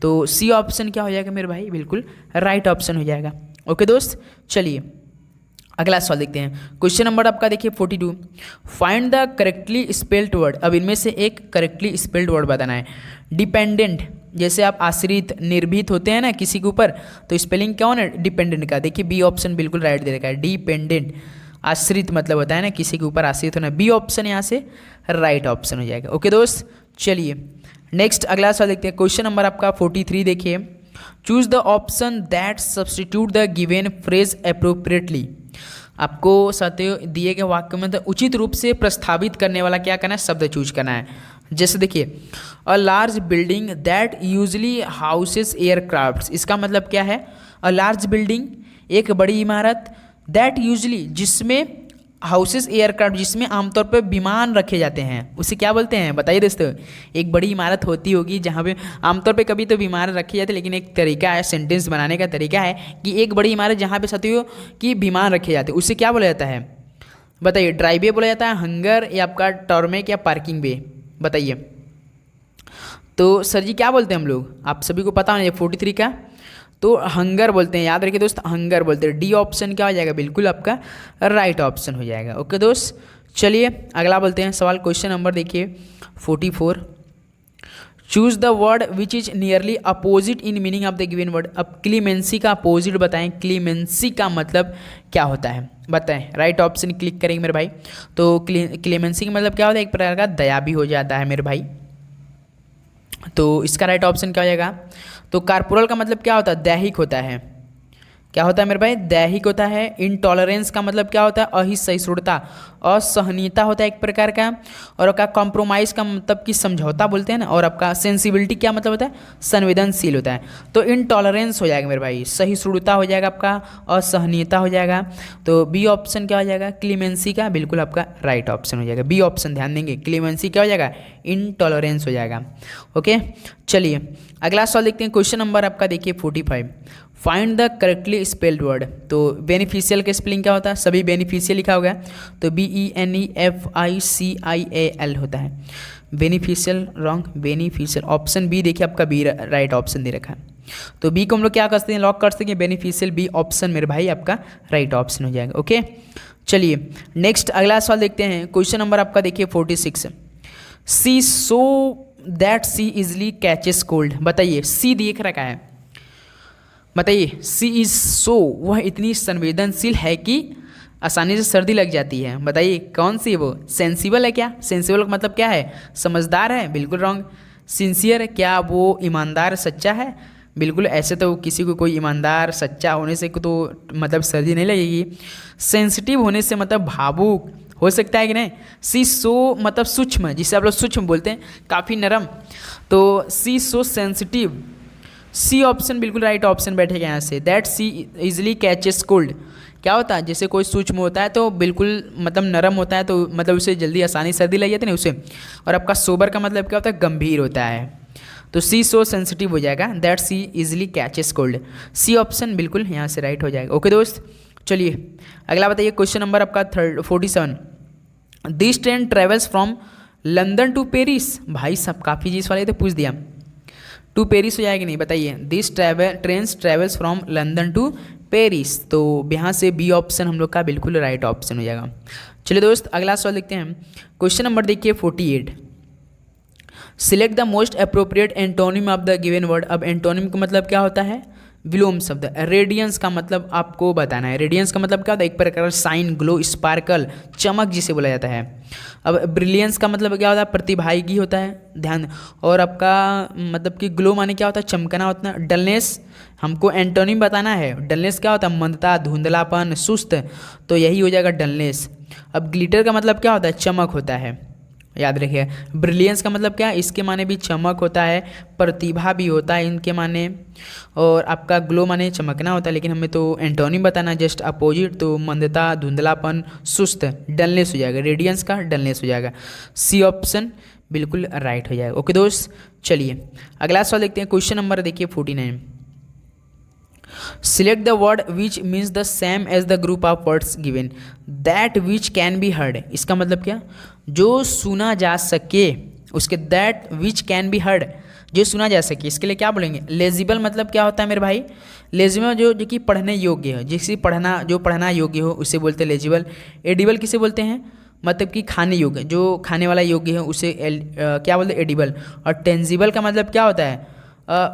तो सी ऑप्शन क्या हो जाएगा मेरे भाई, बिल्कुल राइट ऑप्शन हो जाएगा। ओके दोस्त, चलिए अगला सवाल देखते हैं। क्वेश्चन नंबर आपका देखिए 42, find the correctly spelled word. अब इनमें से एक करेक्टली स्पेल्ड वर्ड बताना है। डिपेंडेंट, जैसे आप आश्रित, निर्भीत होते हैं ना किसी के ऊपर, तो स्पेलिंग क्या होना है डिपेंडेंट का, देखिए बी ऑप्शन बिल्कुल राइट दे रखा है, डिपेंडेंट। आश्रित मतलब होता है ना किसी के ऊपर आश्रित होना, बी ऑप्शन यहाँ से राइट ऑप्शन हो जाएगा। ओके दोस्त, चलिए नेक्स्ट अगला सवाल देखते हैं। क्वेश्चन नंबर आपका 43 देखिए, choose the option that substitute the given phrase appropriately. आपको साथियों दिए गए वाक्य में तो उचित रूप से प्रस्तावित करने वाला क्या करना है, शब्द चूज करना है। जैसे देखिए, a large building that usually houses aircrafts. इसका मतलब क्या है, अ लार्ज बिल्डिंग, एक बड़ी इमारत, दैट यूजली, जिसमें हाउसेस एयरक्राफ्ट, जिसमें आमतौर पर विमान रखे जाते हैं, उसे क्या बोलते हैं बताइए दोस्तों। एक बड़ी इमारत होती होगी जहाँ पे आमतौर पे कभी तो विमान रखे जाते हैं, लेकिन एक तरीका है, सेंटेंस बनाने का तरीका है कि एक बड़ी इमारत जहाँ पे साथियों कि विमान रखे जाते हैं, उसे क्या बोला जाता है बताइए। ड्राइवे बोला जाता है, हंगर, या आपका टॉर्मेक, या पार्किंग वे, बताइए। तो सर जी क्या बोलते हैं हम लोग, आप सभी को पता होना चाहिए 43 का, तो हंगर बोलते हैं, याद रखिए दोस्त, हंगर बोलते हैं। डी ऑप्शन क्या हो जाएगा, बिल्कुल आपका राइट ऑप्शन हो जाएगा। ओके दोस्त, चलिए अगला बोलते हैं सवाल। क्वेश्चन नंबर देखिए 44, choose the word which is nearly opposite in meaning of the given word. अब क्लीमेंसी का अपोजिट बताएं, क्लीमेंसी का मतलब क्या होता है बताएं। राइट ऑप्शन क्लिक करेंगे मेरे भाई। तो क्लीमेंसी का मतलब क्या होता है, एक प्रकार का दया भी हो जाता है मेरे भाई। तो इसका राइट ऑप्शन क्या हो जाएगा। तो कार्पोरल का मतलब क्या होता है, दैहिक होता है। क्या होता है मेरे भाई, दैहिक होता है। इनटॉलरेंस का मतलब क्या होता है, असहिष्णुता, असहनीयता होता है एक प्रकार का। और आपका कॉम्प्रोमाइज़ का मतलब कि समझौता बोलते हैं ना। और आपका सेंसिबिलिटी क्या मतलब होता है, संवेदनशील होता है। तो इनटॉलरेंस हो जाएगा मेरे भाई, सहिष्णुता हो जाएगा आपका, असहनीयता हो जाएगा। तो बी ऑप्शन क्या हो जाएगा, क्लीमेंसी का बिल्कुल आपका राइट ऑप्शन हो जाएगा। बी ऑप्शन ध्यान देंगे, क्लीमेंसी क्या हो जाएगा, इनटॉलरेंस हो जाएगा। ओके, चलिए अगला सवाल देखते हैं। क्वेश्चन नंबर आपका देखिए 45, find the correctly spelled word. तो बेनिफिशियल का स्पेलिंग क्या होता है, सभी बेनिफिशियल लिखा होगा, तो BENEFICIAL होता है। Beneficial wrong, beneficial option B देखिए आपका बी राइट ऑप्शन दे रखा है। तो बी को हम लोग क्या कर सकते हैं, लॉक कर सकते हैं, बेनिफिशियल बी ऑप्शन मेरे भाई आपका राइट ऑप्शन हो जाएगा। ओके, चलिए नेक्स्ट अगला सवाल देखते हैं। क्वेश्चन नंबर आपका देखिए 46, see so that see easily catches cold. बताइए, सी देख रखा है, बताइए सी इज सो, वह इतनी संवेदनशील है कि आसानी से सर्दी लग जाती है, बताइए कौन सी है वो? सेंसिबल है क्या? सेंसिबल का मतलब क्या है? समझदार है, बिल्कुल रॉन्ग। सिंसियर है, क्या वो ईमानदार सच्चा है? बिल्कुल, ऐसे तो किसी को कोई ईमानदार सच्चा होने से तो मतलब सर्दी नहीं लगेगी। सेंसिटिव होने से मतलब भावुक हो सकता है कि नहीं? सी सो मतलब सूक्ष्म, जिसे आप लोग सूक्ष्म बोलते हैं, काफ़ी नरम, तो C so sensitive. C option बिल्कुल राइट ऑप्शन बैठेगा यहाँ से। That C easily catches cold, क्या होता है? जैसे कोई सूक्ष्म होता है तो बिल्कुल मतलब नरम होता है, तो मतलब उसे जल्दी आसानी सर्दी लग जाती है ना उसे। और आपका सोबर का मतलब क्या होता है? गंभीर होता है, तो सी सो सेंसिटिव हो जाएगा। That C easily catches cold, C option बिल्कुल यहाँ से राइट हो जाएगा। ओके दोस्त, चलिए अगला बताइए। क्वेश्चन नंबर आपका 47। This train travels from London to Paris. भाई साहब काफ़ी चीज़ वाले तो पूछ दिया, टू पेरिस हो जाएगा नहीं? बताइए। This trains travels from London to Paris, तो यहाँ से बी ऑप्शन हम लोग का बिल्कुल राइट ऑप्शन हो जाएगा। चलिए दोस्त अगला सवाल देखते हैं। क्वेश्चन नंबर देखिए 48। Select the most appropriate antonym of the given word. अब एंटोनिम का मतलब क्या होता है? विलोम शब्द। रेडियंस का मतलब आपको बताना है। रेडियंस का मतलब क्या होता है? एक प्रकार का साइन, ग्लो, स्पार्कल, चमक जिसे बोला जाता है। अब ब्रिलियंस का मतलब क्या होता है? प्रतिभागी होता है, ध्यान। और आपका मतलब कि ग्लो माने क्या होता है? चमकना होता है। डलनेस हमको एंटोनिम बताना है। डलनेस क्या होता है? मंदता, धुंधलापन, सुस्त, तो यही हो जाएगा डलनेस। अब ग्लिटर का मतलब क्या होता है? चमक होता है, याद रखिए। ब्रिलियंस का मतलब क्या है? इसके माने भी चमक होता है, प्रतिभा भी होता है इनके माने। और आपका ग्लो माने चमकना होता है, लेकिन हमें तो एंटोनिम बताना जस्ट अपोजिट, तो मंदता, धुंधलापन, सुस्त, डलनेस हो जाएगा। रेडियंस का डलनेस हो जाएगा। सी ऑप्शन बिल्कुल राइट हो जाएगा। ओके दोस्त, चलिए अगला सवाल देखते हैं। क्वेश्चन नंबर देखिए 49। Select the word which means the same as the group of words given. That which can be heard, इसका मतलब क्या? जो सुना जा सके, उसके that which can be heard, जो सुना जा सके, इसके लिए क्या बोलेंगे? लेजिबल मतलब क्या होता है मेरे भाई? लेजिबल जो कि पढ़ने योग्य हो, जिसे पढ़ना, जो पढ़ना योग्य हो उसे बोलते हैं लेजिबल। एडिबल किसे बोलते हैं? मतलब कि खाने योग्य, जो खाने वाला योग्य है उसे क्या बोलते हैं? एडिबल। और टेंजिबल का मतलब क्या होता है?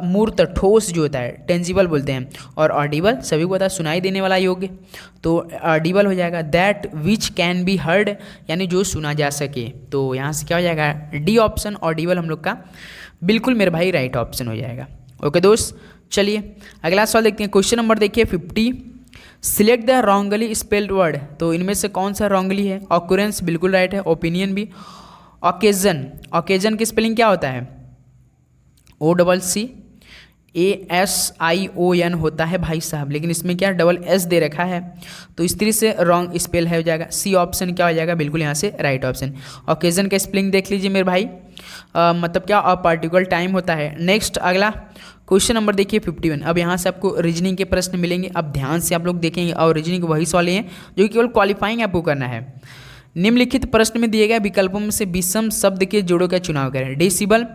मूर्त, ठोस जो होता है, टेंजिबल बोलते हैं। और ऑडिबल सभी को पता है, सुनाई देने वाला योग्य, तो ऑडिबल हो जाएगा। That which can be heard यानी जो सुना जा सके, तो यहाँ से क्या हो जाएगा? डी ऑप्शन ऑडिबल हम लोग का बिल्कुल मेरे भाई राइट ऑप्शन हो जाएगा। ओके दोस्त, चलिए अगला सवाल देखते हैं। क्वेश्चन नंबर देखिए 50। Select the wrongly spelled word, तो इनमें से कौन सा रॉन्गली है? ऑकुरेंस बिल्कुल राइट है, ओपिनियन भी। ऑकेजन, ऑकेजन की स्पेलिंग क्या होता है? OCCASION होता है भाई साहब, लेकिन इसमें क्या डबल एस दे रखा है, तो इस तरह से रॉन्ग स्पेल है हो जाएगा। सी ऑप्शन क्या हो जाएगा? बिल्कुल यहाँ से राइट ऑप्शन। ओकेजन का स्पेलिंग देख लीजिए मेरे भाई, मतलब क्या अ पार्टिकुलर टाइम होता है। नेक्स्ट अगला क्वेश्चन नंबर देखिए 51। अब यहाँ से आपको रीजनिंग के प्रश्न मिलेंगे, अब ध्यान से आप लोग देखेंगे। और रीजनिंग वही सवाल हैं जो केवल क्वालिफाइंग आपको करना है। निम्नलिखित प्रश्न में दिए गए विकल्पों में से विषम शब्द के जोड़ों का चुनाव करें। डेसिबल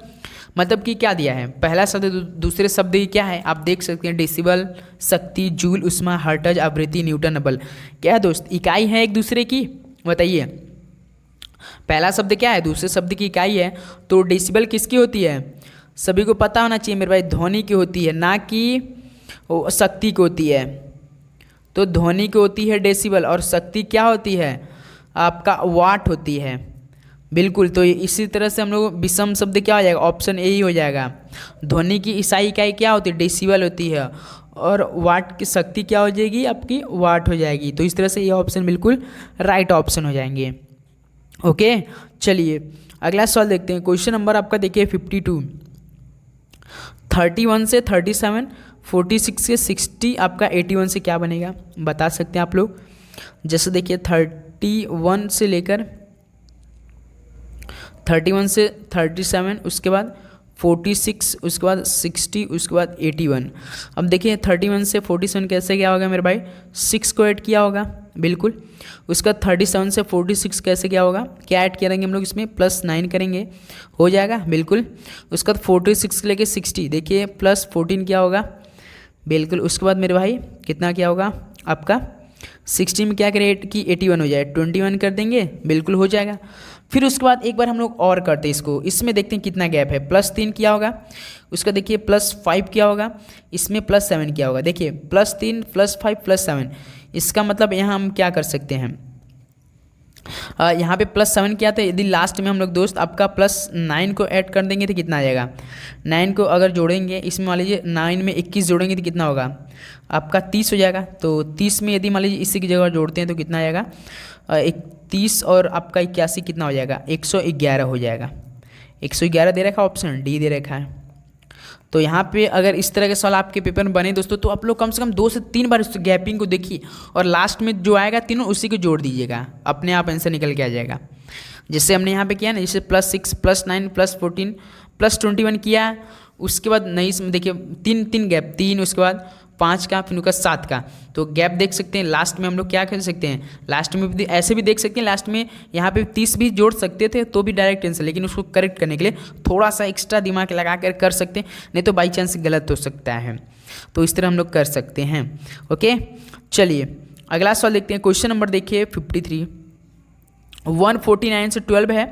मतलब कि क्या दिया है? पहला शब्द दूसरे शब्द की क्या है? आप देख सकते हैं डेसिबल, शक्ति, जूल, उष्मा, हर्ट्ज, आवृत्ति, न्यूटन, बल। क्या है दोस्त? इकाई है एक दूसरे की, बताइए। पहला शब्द क्या है? दूसरे शब्द की इकाई है, तो डेसिबल किसकी होती है? सभी को पता होना चाहिए मेरे भाई, ध्वनि की होती है, ना कि शक्ति की होती है। तो ध्वनि की होती है डेसिबल, और शक्ति क्या होती है? आपका वाट होती है, बिल्कुल। तो इसी तरह से हम लोग विषम शब्द क्या हो जाएगा? ऑप्शन ए ही हो जाएगा। ध्वनि की ईसाई इकाई क्या होती है? डेसिबल होती है, और वाट की शक्ति क्या हो जाएगी? आपकी वाट हो जाएगी। तो इस तरह से ये ऑप्शन बिल्कुल राइट ऑप्शन हो जाएंगे। ओके, चलिए अगला सवाल देखते हैं। क्वेश्चन नंबर आपका देखिए 52। 31 से 37, 46 से 60, आपका 81 से क्या बनेगा? बता सकते हैं आप लोग। जैसे देखिए 31 से लेकर 31 से 37, उसके बाद 46, उसके बाद 60, उसके बाद 81। अब देखिए 31 से 47 कैसे क्या होगा मेरे भाई? 6 को ऐड किया होगा, बिल्कुल। उसका 37 से 46 कैसे क्या होगा? क्या ऐड करेंगे हम लोग इसमें? +9 करेंगे, हो जाएगा, बिल्कुल। उसका 46 से लेके 60, देखिए +14 क्या होगा? बिल्कुल। उसके बाद मेरे भाई कितना क्या होगा आपका? 60 में क्या करें कि 81 हो जाए, 21 कर देंगे, बिल्कुल हो जाएगा। फिर उसके बाद एक बार हम लोग और करते हैं इसको, इसमें देखते हैं कितना गैप है। +3 किया होगा, उसका देखिए +5 किया होगा, इसमें +7 किया होगा। देखिए +3 +5 +7, इसका मतलब यहाँ हम क्या कर सकते हैं, यहाँ पे +7 किया था, यदि लास्ट में हम लोग दोस्त आपका +9 को ऐड कर देंगे तो कितना आ जाएगा। 9 को अगर जोड़ेंगे, इसमें मान लीजिए 9 में 21 जोड़ेंगे तो कितना होगा आपका 30 हो जाएगा। तो 30 में यदि मान लीजिए इसी की जगह जोड़ते हैं तो कितना आएगा 31 और आपका 81 कितना हो जाएगा 111 हो जाएगा। 111 दे रखा है, ऑप्शन डी दे रखा है। तो यहाँ पे अगर इस तरह के सवाल आपके पेपर में बने दोस्तों, तो आप लोग कम से कम 2 से 3 बार उस गैपिंग को देखिए और लास्ट में जो आएगा तीनों उसी को जोड़ दीजिएगा, अपने आप आंसर निकल के आ जाएगा। जैसे हमने यहाँ पे किया ना, जैसे +6 +9 +14 +21 किया, उसके बाद नहीं इसमें देखिए 3 गैप, 3 उसके बाद 5 का, फिर उसका 7 का, तो गैप देख सकते हैं। लास्ट में हम लोग क्या कर सकते हैं, लास्ट में भी ऐसे भी देख सकते हैं, लास्ट में यहाँ पे 30 भी जोड़ सकते थे तो भी डायरेक्ट आंसर, लेकिन उसको करेक्ट करने के लिए थोड़ा सा एक्स्ट्रा दिमाग लगा कर सकते हैं, नहीं तो बाई चांस गलत हो सकता है। तो इस तरह हम लोग कर सकते हैं। ओके, चलिए अगला सवाल देखते हैं। क्वेश्चन नंबर देखिए 53, 149 से 12 है,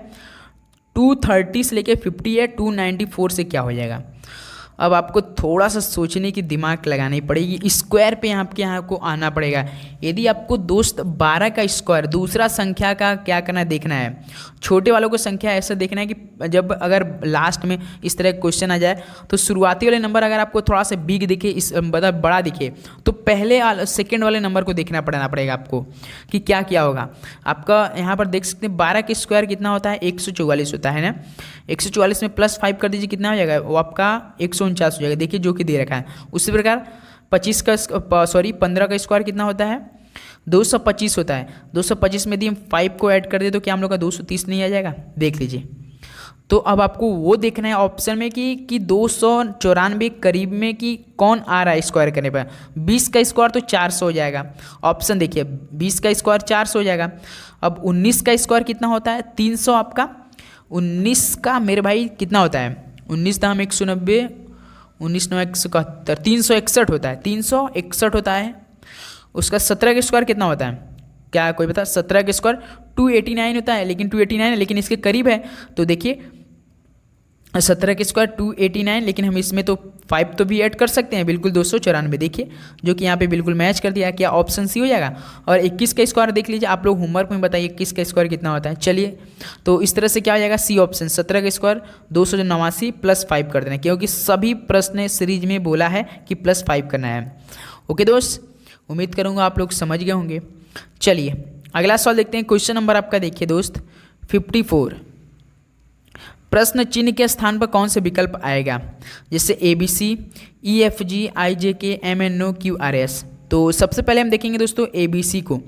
230 से लेके 50 है, 294 से क्या हो जाएगा। अब आपको थोड़ा सा सोचने की दिमाग लगानी पड़ेगी, स्क्वायर पे आपके यहाँ को आना पड़ेगा। यदि आपको दोस्त 12 का स्क्वायर दूसरा संख्या का क्या करना है, देखना है। छोटे वालों को संख्या ऐसा देखना है कि जब अगर लास्ट में इस तरह का क्वेश्चन आ जाए तो शुरुआती वाले नंबर अगर आपको थोड़ा सा बिग दिखे, इस मतलब बड़ा दिखे, तो पहले सेकेंड वाले नंबर को देखना पड़ेगा आपको कि क्या क्या होगा। आपका यहाँ पर देख सकते हैं 12 का स्क्वायर कितना होता है 144 होता है ना। 144 में +5 कर दीजिए, कितना हो जाएगा वो आपका 149 हो जाएगा। देखिए जो कि दे रखा है। उसी प्रकार 15 का स्क्वायर कितना होता है 225 होता है। 225 में यदि हम 5 को ऐड कर दे तो क्या हम लोग का 230 नहीं आ जाएगा, देख लीजिए। तो अब आपको वो देखना है ऑप्शन में कि 294 करीब में कि कौन आ रहा है स्क्वायर करने पर। 20 का स्क्वायर तो 400 हो जाएगा, ऑप्शन देखिए 20 का स्क्वायर 400 हो जाएगा। अब 19 का स्क्वायर कितना होता है 300 आपका। 19 का मेरे भाई कितना होता है 19 दाम 190, 19 9 171, 361 होता है, 361 होता है। उसका 17 का स्क्वायर कितना होता है, क्या कोई बता। 17 का स्क्वायर 289 होता है, लेकिन 289 है लेकिन इसके करीब है। तो देखिए 17 के स्क्वायर 289, लेकिन हम इसमें तो 5 तो भी ऐड कर सकते हैं, बिल्कुल 294 देखिए, जो कि यहाँ पे बिल्कुल मैच कर दिया। क्या ऑप्शन सी हो जाएगा। और 21 का स्क्वायर देख लीजिए, आप लोग होमवर्क में बताइए 21 का स्क्वायर कितना होता है। चलिए तो इस तरह से क्या हो जाएगा सी ऑप्शन। 17 का स्क्वायर 289 +5 कर देना, क्योंकि सभी प्रश्न सीरीज में बोला है कि +5 करना है। ओके दोस्त, उम्मीद करूँगा आप लोग समझ गए होंगे। चलिए अगला सवाल देखते हैं। क्वेश्चन नंबर आपका देखिए दोस्त 54, प्रश्न चिन्ह के स्थान पर कौन से विकल्प आएगा, जैसे ABC, EFG, IJK, MNO, QRS। तो सबसे पहले हम देखेंगे दोस्तों ABC को।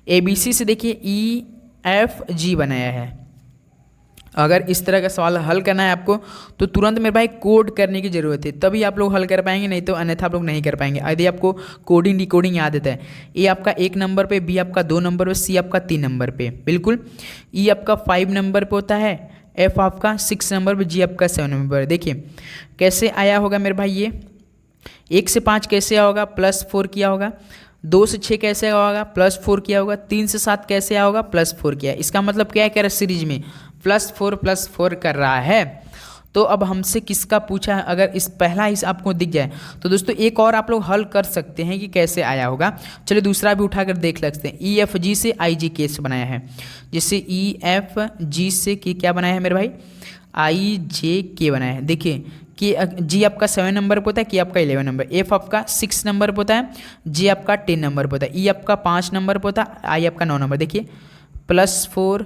ABC से देखिए EFG बनाया है। अगर इस तरह का सवाल हल करना है आपको तो तुरंत मेरे भाई कोड करने की ज़रूरत है, तभी आप लोग हल कर पाएंगे, नहीं तो अन्यथा आप लोग नहीं कर पाएंगे। यदि आपको कोडिंग डिकोडिंग याद रहता है, ए आपका 1 नंबर पे, बी आपका 2 नंबर पे, सी आपका 3 नंबर पे, बिल्कुल ई आपका 5 नंबर पे होता है, एफ आपका 6 नंबर पे, जी आपका 7 नंबर। देखिए कैसे आया होगा मेरे भाई, ये 1 से 5 कैसे आया होगा, +4 किया होगा। 2 से 6 कैसे आया होगा, +4 किया होगा। 3 से 7 कैसे आया होगा, +4 किया। इसका मतलब क्या कह रहा है सीरीज में +4 कर रहा है। तो अब हमसे किसका पूछा है, अगर इस पहला ही आपको दिख जाए तो दोस्तों एक और आप लोग हल कर सकते हैं कि कैसे आया होगा। चलिए दूसरा भी उठाकर देख सकते हैं। EFG से IJK से बनाया है, जैसे EFG से क्या बनाया है मेरे भाई, IJK बनाया है। देखिए कि जी आपका 7 नंबर पर होता है, के आपका 11 नंबर, एफ आपका 6 नंबर पर होता है, जे आपका 10 नंबर पर होता है, ई आपका 5 नंबर पर होता है, आई आपका 9 नंबर। देखिए +4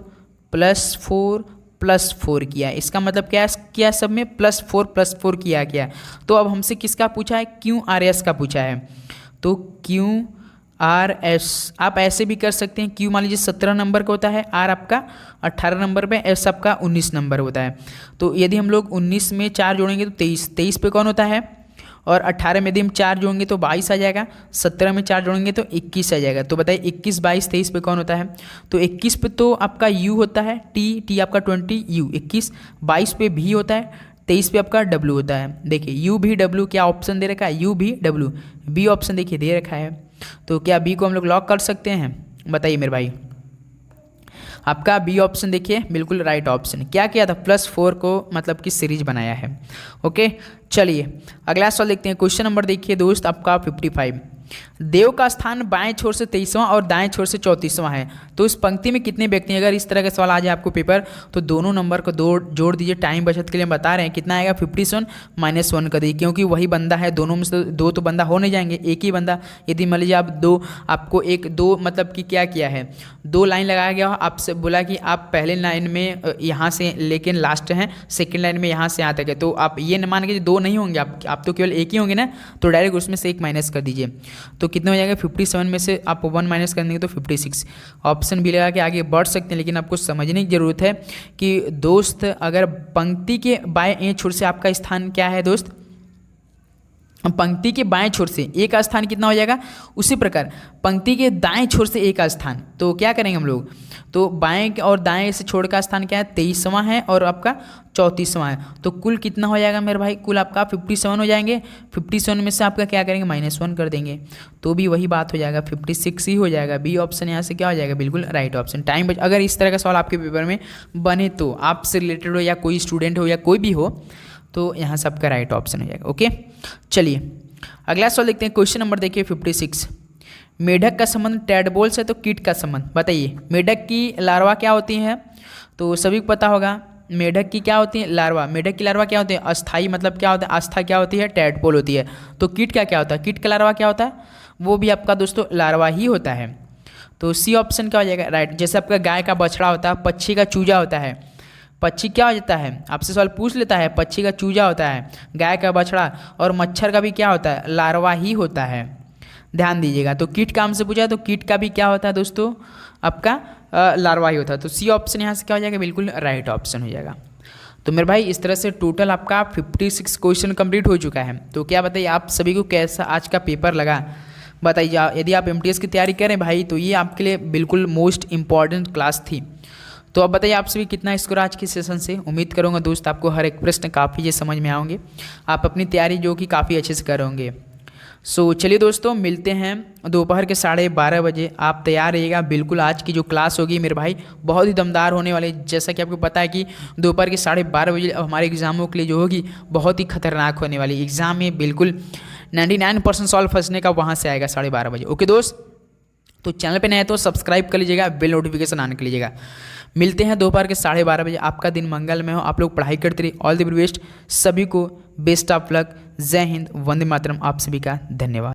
+4 +4 किया, इसका मतलब क्या किया, सब में +4 किया गया। तो अब हमसे किसका पूछा है, QRS का पूछा है। तो QRS आप ऐसे भी कर सकते हैं। Q मान लीजिए 17 नंबर का होता है, R आपका 18 नंबर पे, S आपका 19 नंबर होता है। तो यदि हम लोग 19 में 4 जोड़ेंगे तो 23 पे कौन होता है, और 18 में यदि हम 4 जोड़ेंगे तो 22 आ जाएगा, 17 में 4 जोड़ेंगे तो 21 आ जाएगा। तो बताइए 21 22 23 पे कौन होता है। तो 21 पे तो आपका U होता है, T आपका 20 U 21, 22 पे V होता है, 23 पे आपका W होता है। देखिए U भी W क्या ऑप्शन दे रखा है, U भी W, B ऑप्शन देखिए दे रखा है। तो क्या B को हम लोग लॉक कर सकते हैं, बताइए मेरे भाई। आपका बी ऑप्शन देखिए बिल्कुल राइट ऑप्शन। क्या किया था, +4 को मतलब कि सीरीज बनाया है। ओके चलिए अगला सवाल देखते हैं। क्वेश्चन नंबर देखिए दोस्त आपका 55। देव का स्थान बाएं छोर से 23वां और दाएं छोर से 34वां है, तो इस पंक्ति में कितने व्यक्ति हैं। अगर इस तरह का सवाल आ जाए आपको पेपर तो दोनों नंबर को जोड़ दीजिए। टाइम बचत के लिए हम बता रहे हैं कितना आएगा, 57 -1 कर दीजिए, क्योंकि वही बंदा है, दोनों में से दो तो बंदा हो नहीं जाएंगे, एक ही बंदा। यदि मान लीजिए आप आपको एक दो मतलब कि क्या किया है, 2 लाइन लगाया गया, आपसे बोला कि आप पहले लाइन में यहाँ से लेकिन लास्ट हैं, सेकेंड लाइन में यहाँ से यहाँ तक है, तो आप ये न मान के 2 नहीं होंगे, आप तो केवल एक ही होंगे ना, तो डायरेक्ट उसमें से 1 माइनस कर दीजिए। तो कितना हो जाएगा, 57 में से आप 1 माइनस कर देंगे तो 56। ऑप्शन भी लगा के आगे बढ़ सकते हैं, लेकिन आपको समझने की जरूरत है कि दोस्त अगर पंक्ति के बाएं छोर से आपका स्थान क्या है दोस्त, पंक्ति के बाएं छोर से ए का स्थान कितना हो जाएगा, उसी प्रकार पंक्ति के दाएं छोर से ए का स्थान, तो क्या करेंगे हम लोग, तो बाएं और दाएं से छोर का स्थान क्या है, 23वां है और आपका 34वां है, तो कुल कितना हो जाएगा मेरे भाई, कुल आपका 57 हो जाएंगे। 57 में से आपका क्या करेंगे, -1 कर देंगे, तो भी वही बात हो जाएगा, 56 ही हो जाएगा। बी ऑप्शन यहाँ से क्या हो जाएगा, बिल्कुल राइट ऑप्शन। टाइम अगर इस तरह का सवाल आपके पेपर में बने तो आपसे रिलेटेड हो या कोई स्टूडेंट हो या कोई भी हो, तो यहाँ से आपका राइट ऑप्शन हो जाएगा। ओके चलिए अगला सवाल देखते हैं। क्वेश्चन नंबर देखिए 56। मेढक का संबंध टैडपोल से तो कीट का संबंध बताइए। मेढक की लार्वा क्या होती है, तो सभी को पता होगा मेढक की क्या होती है, लार्वा। मेढक की लार्वा क्या होती है, अस्थाई, मतलब क्या होता है, आस्था क्या होती है, टैडपोल होती है। तो कीट का क्या होता है, कीट का लार्वा क्या होता है, वो भी आपका दोस्तों लार्वा ही होता है। तो सी ऑप्शन क्या हो जाएगा, राइट। जैसे आपका गाय का बछड़ा होता है, पक्षी का चूजा होता है, पक्षी क्या हो जाता है, आपसे सवाल पूछ लेता है, पक्षी का चूजा होता है, गाय का बछड़ा, और मच्छर का भी क्या होता है, लार्वा ही होता है, ध्यान दीजिएगा। तो कीट का हमसे पूछा, तो कीट का भी क्या होता है दोस्तों, आपका लार्वा ही होता है। तो सी ऑप्शन यहाँ से क्या हो जाएगा, बिल्कुल राइट ऑप्शन हो जाएगा। तो मेरे भाई इस तरह से टोटल आपका 56 क्वेश्चन कंप्लीट हो चुका है। तो क्या बताइए आप सभी को कैसा आज का पेपर लगा, बताइए। यदि आप MTS की तैयारी करें भाई तो ये आपके लिए बिल्कुल मोस्ट इम्पॉर्टेंट क्लास थी। तो अब बताइए आप सभी कितना स्कोर आज के सेशन से। उम्मीद करूँगा दोस्त आपको हर एक प्रश्न काफ़ी ये समझ में आएंगे, आप अपनी तैयारी जो कि काफ़ी अच्छे से करोगे। सो चलिए दोस्तों मिलते हैं दोपहर के 12:30 बजे। आप तैयार रहिएगा बिल्कुल। आज की जो क्लास होगी मेरे भाई बहुत ही दमदार होने वाली। जैसा कि आपको पता है कि दोपहर के 12:30 बजे हमारे एग्ज़ामों के लिए जो होगी बहुत ही खतरनाक होने वाली। एग्ज़ाम में बिल्कुल 99% सॉल्व फंसने का वहाँ से आएगा 12:30 बजे। ओके दोस्त, तो चैनल पे नए हैं तो सब्सक्राइब कर लीजिएगा, बेल नोटिफिकेशन ऑन कर लीजिएगा। मिलते हैं दोपहर के 12:30 बजे। आपका दिन मंगल में हो, आप लोग पढ़ाई करते रहिए। ऑल द बेस्ट, सभी को बेस्ट ऑफ लक। जय हिंद, वंदे मातरम। आप सभी का धन्यवाद।